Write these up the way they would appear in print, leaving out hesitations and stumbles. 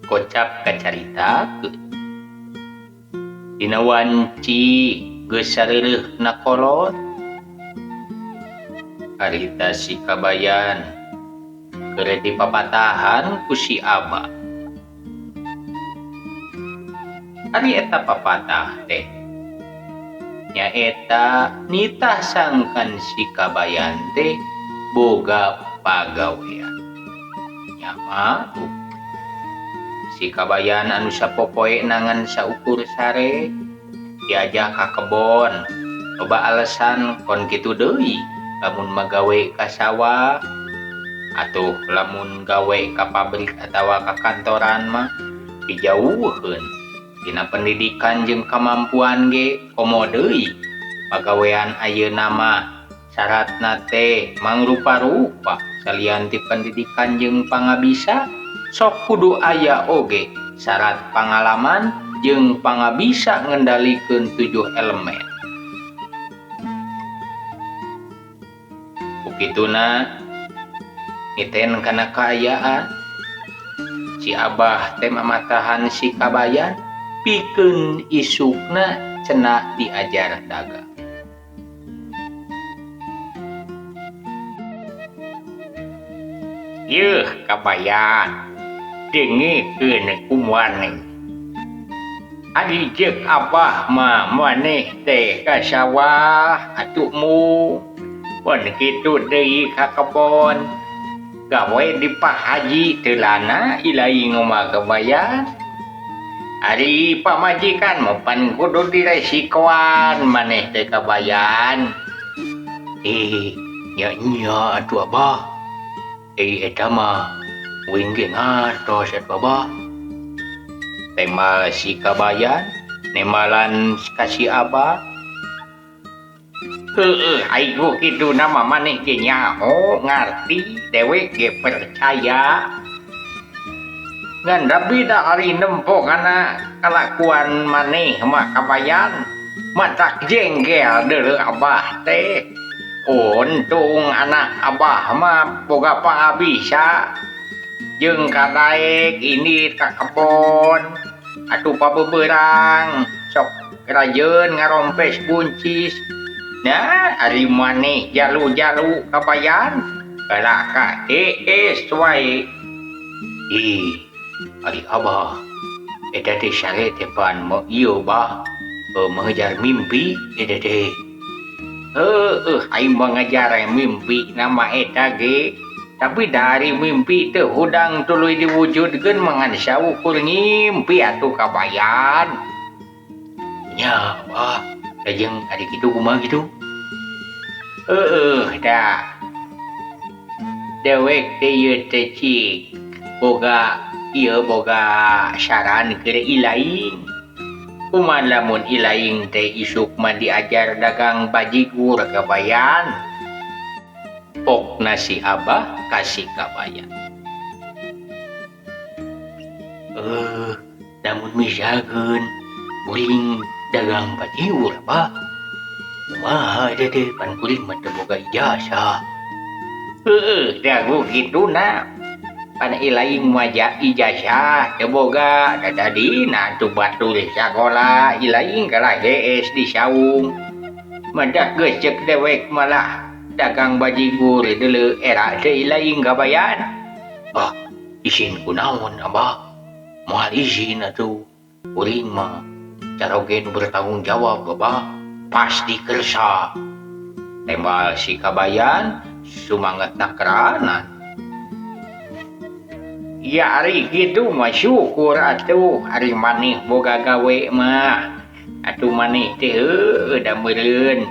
kocap kacarita dina wanci geus sareureuk na kolot harita si Kabayan keur dipapatahan ku si Abah. Ari eta papatah teh nyaeta nitah sangkan si Kabayan teh boga pagawean nyama si Kabayan anu sapopoe nangan saukur sare diajak ka kebon loba alasan kon kitu deui lamun magawe ka sawah atuh lamun gawe ka pabrik atawa ka kantoran mah dijauheun dina pendidikan jeung kamampuan ge komo deui pagawean ayeuna mah syaratna teh mangrupa-rupa salian ti pendidikan jeung pangabisa sok kudu aya oge syarat pangalaman jeung pangabisa ngendalikeun 7 elemen. Ukituna miten kana kaayaan si Abah teh mamatahan si Kabayan pikeun isukna cenah diajar dagang. Yeuh Kabayan dengeukeun kumaneh adi ceuk Abah mah maneh teh ka sawah atuhmu mun kitu deui ka kebon gawe di Pak Haji teu lana ilaing mah Kabayan ari pamajikan mah pan kudu diresikoan maneh teh Kabayan. Nya atuh Abah eta mah wing ge ngatos atuh Abah. Temal si Kabayan nemalan ka si Abah. Aing kitu nama maneh ge nyaho ngarti dewek ge percaya. Ngan rabi da ari nempo kana kalakuan maneh mah Kabayan matak jenggel deuleu Abah teh. Untung anak Abah mah boga pangabisa jeung kadaek ini ka kebon atuh pabeberang sok rajeun ngarompes buncis. Nah ari maneh jalu-jalu Kabayan kalaka wae. Ari Abah eta teh sare teh pan mau ieu Bah mengejar mimpi eta teh. Aing mengejar mimpi nama eta ge tapi dari mimpi teh hudang tuluy diwujudkeun mangan saukur ngimpi atuh Kabayan. Nya Bah lajeng ari kitu kumaha kitu? Da dewek teh ieu teh cik boga saran keur ilaing. Kumaha lamun ilaing teh isuk mah diajar dagang bajigur Kabayan. Pokna si Abah kasih Kabayan. Namun misalkeun kuring dagang bajigur Abah. Kumaha eta teh pan kuring mah teu boga ijazah. Da kituna. Pan ilaing mah ijazah teu boga da tadina atuh batur sakola ilaing kalah GS di saung. Madak geus ceuk dewek malah dagang bajigur deuleu era teh ilaing Kabayan. Izin kunaon Abah? Moal izin atuh. Kuring mah carogen bertanggung jawab Abah. Pasti kersa. Tembal si Kabayan sumangetna keranan. Ya ari gitu mah syukur atuh ari maneh boga gawe mah atuh maneh teh da meureun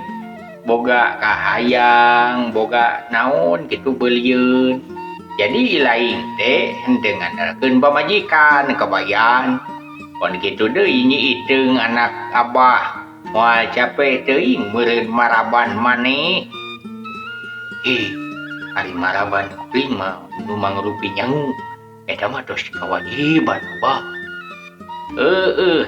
boga kahayang boga naon kitu beulieun jadi ilaing teh henteu ngandalkeun pamajikan Kabayan kon kitu deui nyi iteung anak Abah moal capek teuing meureun maraban maneh. Ari maraban kuring mah nu mangrupi nyangu eta mah tos kewajiban Abah.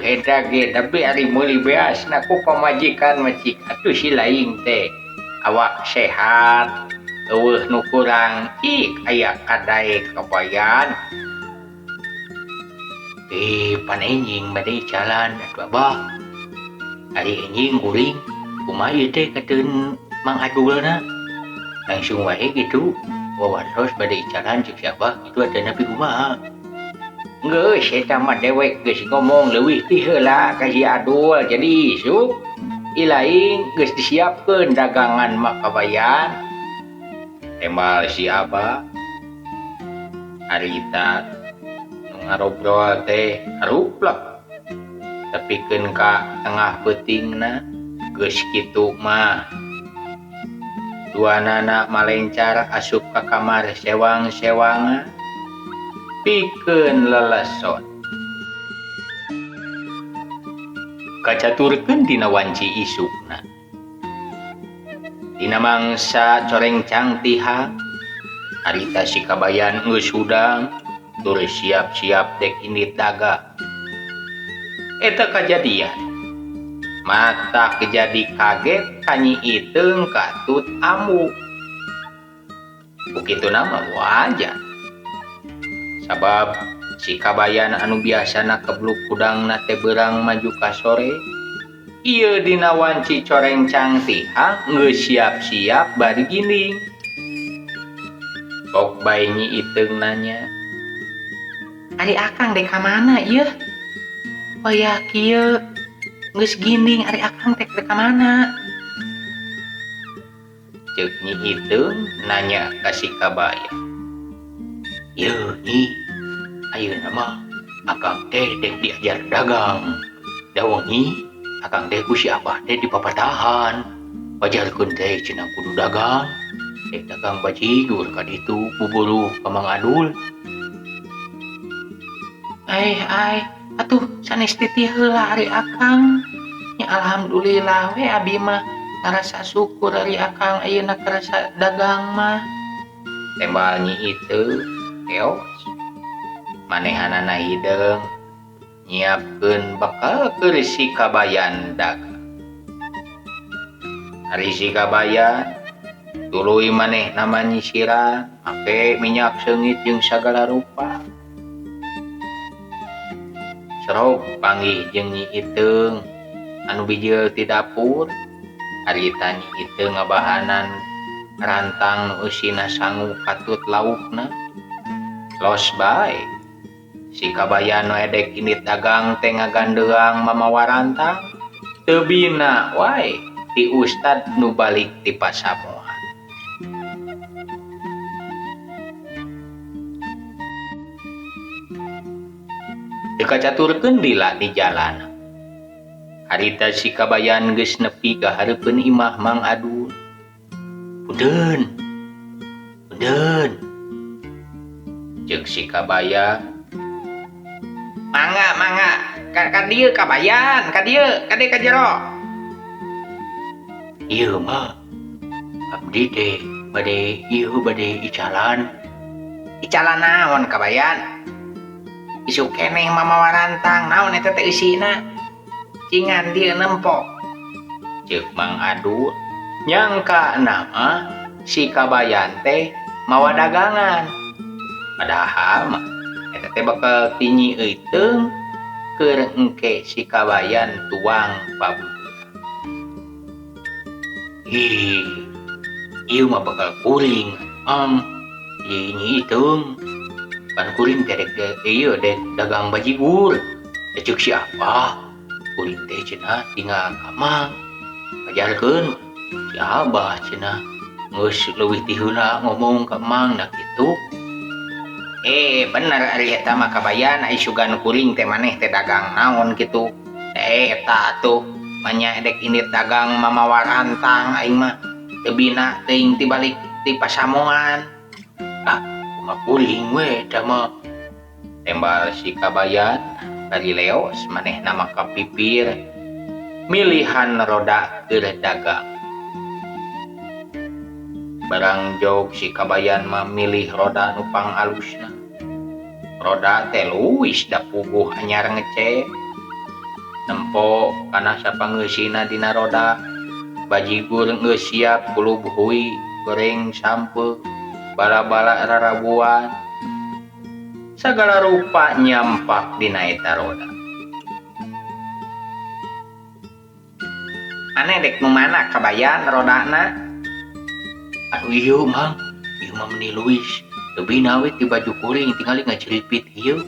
Eta ge tapi ari meuli beasna ku pamajikan mah cik atuh si laing teh awak sehat eueuh nu kurang cik aya kadaek Kabayan. Panenjing bade jalan atuh Abah. Ari enjing kuring kumaha ieu teh kateun Mang Adulna. Langsung wae gitu. Wawasos bade jalan cek si Abah kitu adana pi kumaha. Geus eta mah dewek geus ngomong leuwih ti heula ka si Adul jadi isuk ilaing geus disiapkeun dagangan mah kabayan. Tembal si Abah harita ngarobrol teh haruplak tepikeun ka tengah beutingna geus kitu mah duanana malencar asup ka kamar sewang-sewangan pikeun leleson kacaturkeun dina wanci isukna dina mangsa coreng cangtihang harita si kabayan geus hudang tur siap-siap dek indit dagang. Eta kajadian. Mata kejadi kaget kanyi iteung katut amu. Begitu nama wajar. Sabab si kabayan anu biasana kebluk kudangna teh beurang maju ka sore. Ieu dina wanci coreng cangtihang geus siap-siap bari ginding. Kok bae nyi iteung nanya, "Ari akang dek ka mana ieu? Hoyak kieu geus ginding ari akang teh ka mana?" Ceuk nyi iteung nanya ka si kabayan. "Ieu nyi, ayeuna mah akang teh dek diajar dagang. Da wengi akang teh ku si Abah teh di papatahan. Pajarkeun teh cenah kudu dagang. Dek dagang bajigur ka ditu bubuluh ka Mang Adul." Atuh sanes titih heula ari akang. Ya alhamdulillah we abi mah ngarasa syukur ari akang ayeuna karasa dagang mah. Tembal nyi itu keos. Manehanana hideung nyiapkeun bakal keur si kabayan dagang. Ari si kabayan tuluy maneh nama nyisiran make minyak seungit jeung sagala rupa. Serog panggih jeung nyi iteung anu bijil ti dapur. Harita nyi iteung ngabahanan rantang nu eusina sangu katut laukna. Los bae si kabayan nu edek indit dagang teh ngagandeang mamawa rantang teu bina wae ti ustad nu balik ti pasamuan. Dikacaturkeun lila di jalan. Harita si kabayan geus nepi ka hareupeun imah Mang Adul. Punten. Ceuk si kabayan. Mangga. Ka dieu kabayan, ka dieu, ka jero. Ieu mah abdi teh bade icalan. Icalan naon kabayan? Isuk keneh mamawa rantang naon eta teh eusina? Cingan dieu nempok. Ceuk Mang Adul nyangka nama si kabayan teh mawa dagangan. Padahal mah eta teh bakal tinyi euteung keur engke si kabayan tuang pabuturan. Ieu mah bakal kuring. Nyi iteung pan kuring teh dek dagang bajigur. Ceuk si Abah kuring teh cenah tinggal ka Mang. Pajarkeun si Abah cenah geus leuwih ti heula ngomong ka Mang na kitu. Bener ari eta mah kabayan ai sugan kuring teh maneh teh dagang naon kitu. Eta tuh manya edek indit dagang mamawa rantang aing mah teu bina teuing ti balik ti pasamuan. Kumaha kuring we eta mah. Tembal si kabayan bari leos maneh nama kapipir milihan roda keur dagang. Barang jog si kabayan mah milih roda nu pangalusna. Roda teh luwis da puguh anyar ngecek. Nempo kana sapangeusina dina roda. Bajigur geus siap kulup huy, goreng sampeuk, bala-bala rarabuan. sagala rupa nyampak dina eta roda. Aneh dek nu mana kabayan rodana? Aduh ieu mang meni Luis lebih nawit di baju kuring tinggali ngaceripit ieu.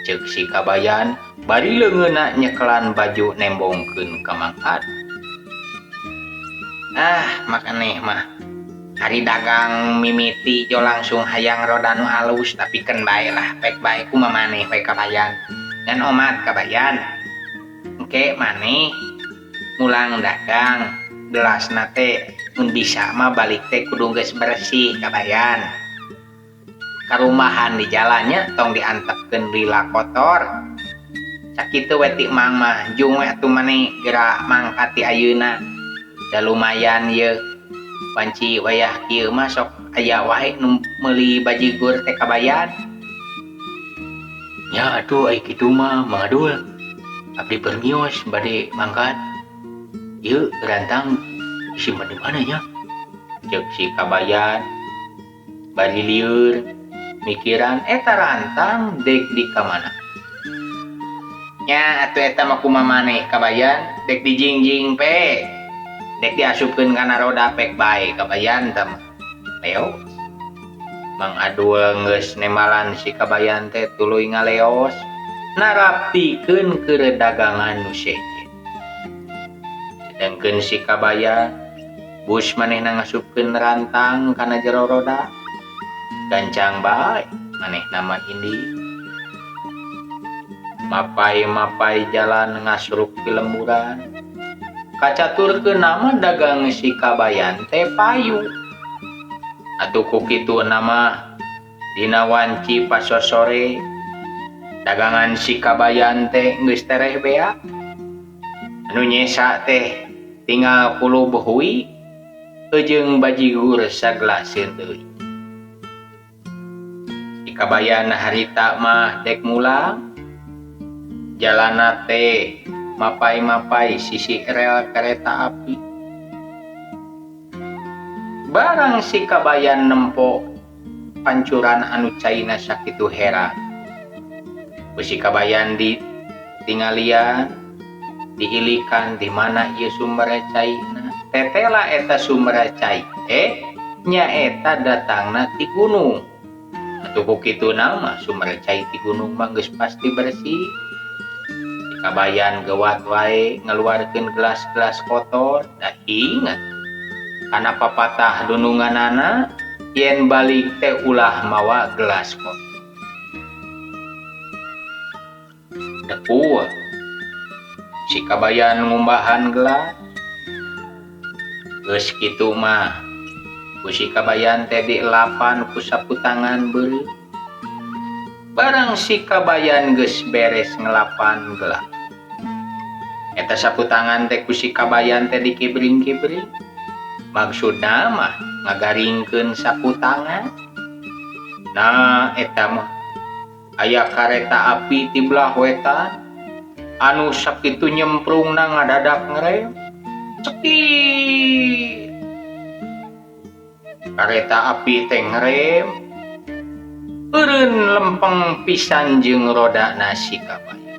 Cek si kabayan bari leungeuna nyekelan baju nembongkeun ka Mang Ad. Makaneh mah hari dagang mimiti jo langsung hayang roda nu alus tapi ken bae lah pek bae kumaha maneh we kabayan ngan omat kabayan engke maneh mulang dagang gelasna teh mun bisa mah balik teh kudu geus bersih kabayan karumahan di jalannya tong diantepkeun lila kotor sakitu we ti mang mah jung we atuh maneh geura mangkat ti ayeuna da lumayan ye panci wayah kieu mah sok aya wae nu meuli bajigur teh kabayan. Ya atuh ai kitu mah Mang Adul. Abdi permios bade mangkat. Ieu rantang simpen di mana nya? Cek si kabayan bari lieur mikiran eta rantang dek di ka mana. Nya atuh eta mah kumaha maneh kabayan dek dijingjing pe. Dek diasupkeun kana roda pek bae kabayan tah leos. Mang Adul geus nemalan si kabayan teh tuluy ngaleos naraptikeun keur dagangan nu sejen. Sedengkeun si kabayan bus manehna ngasupkeun rantang kana jero roda gancang bae manehna mah indi. Mapai-mapai jalan ngasruk ti lemburan kacaturkeun nama dagang si kabayan teh payu. Atuh ku kitu nama dina wanci pas sore dagangan si kabayan teh geus tereh bea. Anu nyesa teh tinggal 10 behui jeung bajigur saglaseun deui. Si kabayan harita mah dek mulang jalana teh mapai-mapai sisi rel kereta api. Barang si kabayan nempo pancuran anu caina sakitu heran. Si kabayan ditingalian diilikan di mana ieu sumber caina. Tetela eta sumber cai nya eta datangna ti gunung. Atuh ku kitu mah sumber cai ti gunung mah geus pasti bersih. Kabayan gawat wae ngeluarkeun gelas-gelas kotor da ingat kana papatah dununganana yen balik teh ulah mawa gelas kotor. Depu si kabayan ngumbahan gelas geus kitu mah ku si kabayan teh dielapan ku sapu tangan beureuh. Barang si kabayan geus beres ngelapan gelas eta sapu tangan teh ku si kabayan teh dikibring-kibring. Maksudna mah ngagaringkeun sapu tangan. Nah eta mah aya kareta api ti belah wetan anu sakitu nyemprungna ngadadak ngerem cekit. Kareta api teh ngerem eureun lempeng pisan jeung rodana si kabayan.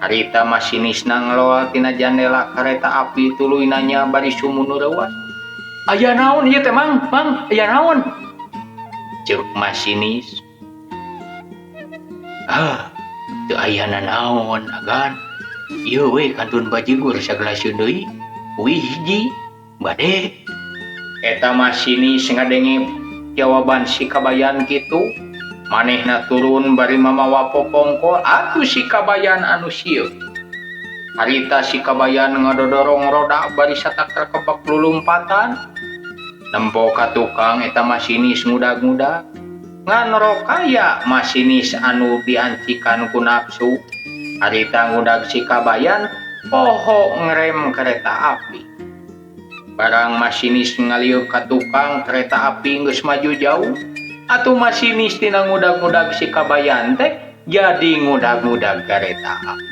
Harita masinisna ngeloal tina jandela kareta api tuluy nanya bari sumunur rewas. Aya naon ieu teh Mang? Mang, aya naon? Ceuk masinis. Teu aya nanaon agan. Ieu we kantun bajigur sagalaseun deui. Uih hiji bade. Eta masinis ngadenge jawaban si kabayan kitu manehna turun bari mamawa popongkol atuh si kabayan anu sieun. Harita si kabayan ngadodorong roda bari satak kebak lulumpatan nempo ka tukang eta masinis ngudag-ngudag ngan rokaya masinis anu diancikan ku nafsu. Harita ngudag si kabayan poho ngerem kereta api. Barang masinis ngalieup ka tukang kereta api geus maju jauh atuh masinis tina ngudag-ngudag si kabayan teh jadi ngudag-ngudag kereta api.